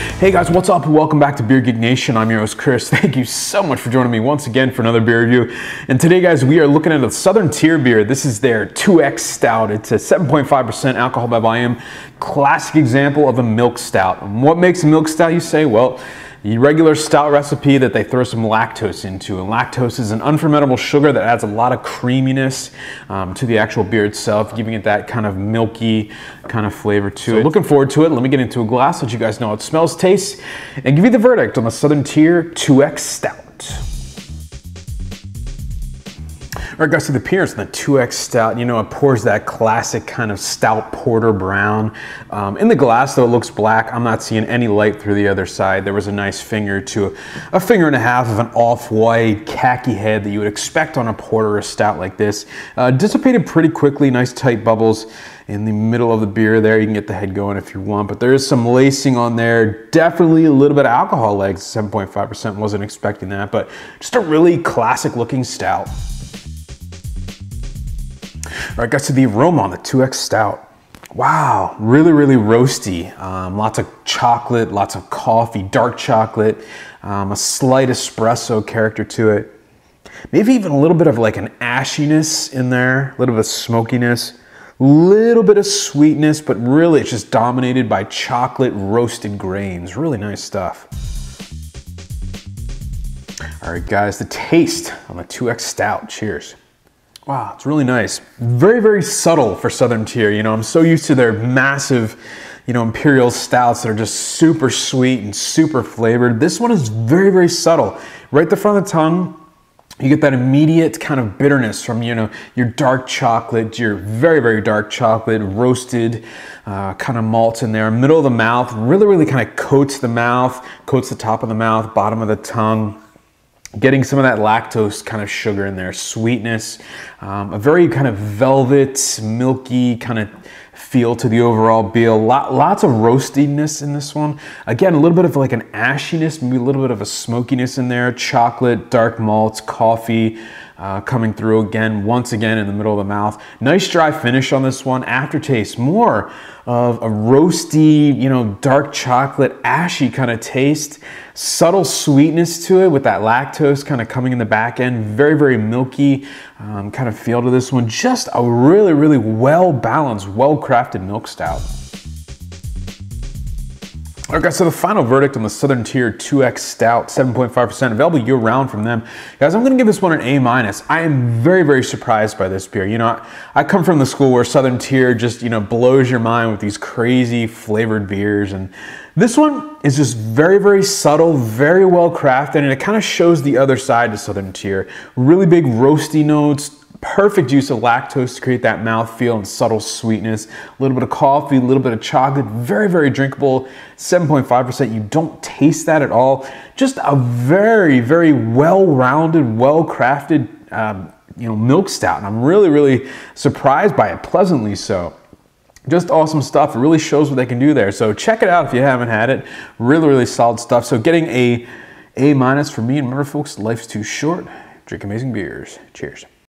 Hey guys, what's up? Welcome back to Beer Geek Nation. I'm your host, Chris. Thank you so much for joining me once again for another beer review. And today, guys, we are looking at a Southern Tier beer. This is their 2X Stout. It's a 7.5% alcohol by volume. Classic example of a milk stout. And what makes a milk stout, you say? Well, the regular stout recipe that they throw some lactose into. And lactose is an unfermentable sugar that adds a lot of creaminess to the actual beer itself, giving it that kind of milky kind of flavor to it. Looking forward to it. Let me get into a glass, let you guys know how it smells, tastes, and give you the verdict on the Southern Tier 2X Stout. All right, guys, so the appearance of the 2X Stout, you know, it pours that classic kind of stout porter brown. In the glass, though, it looks black. I'm not seeing any light through the other side. There was a nice finger to a finger and a half of an off-white khaki head that you would expect on a porter or a stout like this. Dissipated pretty quickly, nice tight bubbles in the middle of the beer there. You can get the head going if you want, but there is some lacing on there. Definitely a little bit of alcohol legs, 7.5%, wasn't expecting that, but just a really classic looking stout. All right, guys, so the aroma on the 2X Stout. Wow, really, really roasty. Lots of chocolate, lots of coffee, dark chocolate, a slight espresso character to it. Maybe even a little bit of like an ashiness in there, a little bit of smokiness, a little bit of sweetness, but really it's just dominated by chocolate roasted grains. Really nice stuff. All right, guys, the taste on the 2X Stout. Cheers. Wow, it's really nice. Very, very subtle for Southern Tier. You know, I'm so used to their massive, you know, imperial stouts that are just super sweet and super flavored. This one is very, very subtle. Right at the front of the tongue, you get that immediate kind of bitterness from, you know, your dark chocolate, your very, very dark chocolate, roasted kind of malts in there. Middle of the mouth, really, really kind of coats the mouth, coats the top of the mouth, bottom of the tongue. Getting some of that lactose kind of sugar in there, sweetness, a very kind of velvet, milky kind of feel to the overall beer. Lots of roastiness in this one. Again, a little bit of like an ashiness, maybe a little bit of a smokiness in there. Chocolate, dark malts, coffee coming through again, once again in the middle of the mouth. Nice dry finish on this one. Aftertaste, more of a roasty, you know, dark chocolate, ashy kind of taste. Subtle sweetness to it with that lactose kind of coming in the back end. Very, very milky kind of feel to this one. Just a really, really well-balanced, well-crafted milk stout. All right, guys, so the final verdict on the Southern Tier 2X Stout, 7.5%, available year-round from them. Guys, I'm going to give this one an A-. I am very, very surprised by this beer. You know, I come from the school where Southern Tier just, you know, blows your mind with these crazy flavored beers, and this one is just very, very subtle, very well crafted, and it kind of shows the other side to Southern Tier. Really big roasty notes, perfect use of lactose to create that mouthfeel and subtle sweetness. A little bit of coffee, a little bit of chocolate, very, very drinkable. 7.5%, you don't taste that at all. Just a very, very well-rounded, well-crafted, you know, milk stout. And I'm really, really surprised by it, pleasantly so. Just awesome stuff. It really shows what they can do there. So check it out if you haven't had it. Really, really solid stuff. So getting a A- for me. And remember, folks, life's too short. Drink amazing beers. Cheers.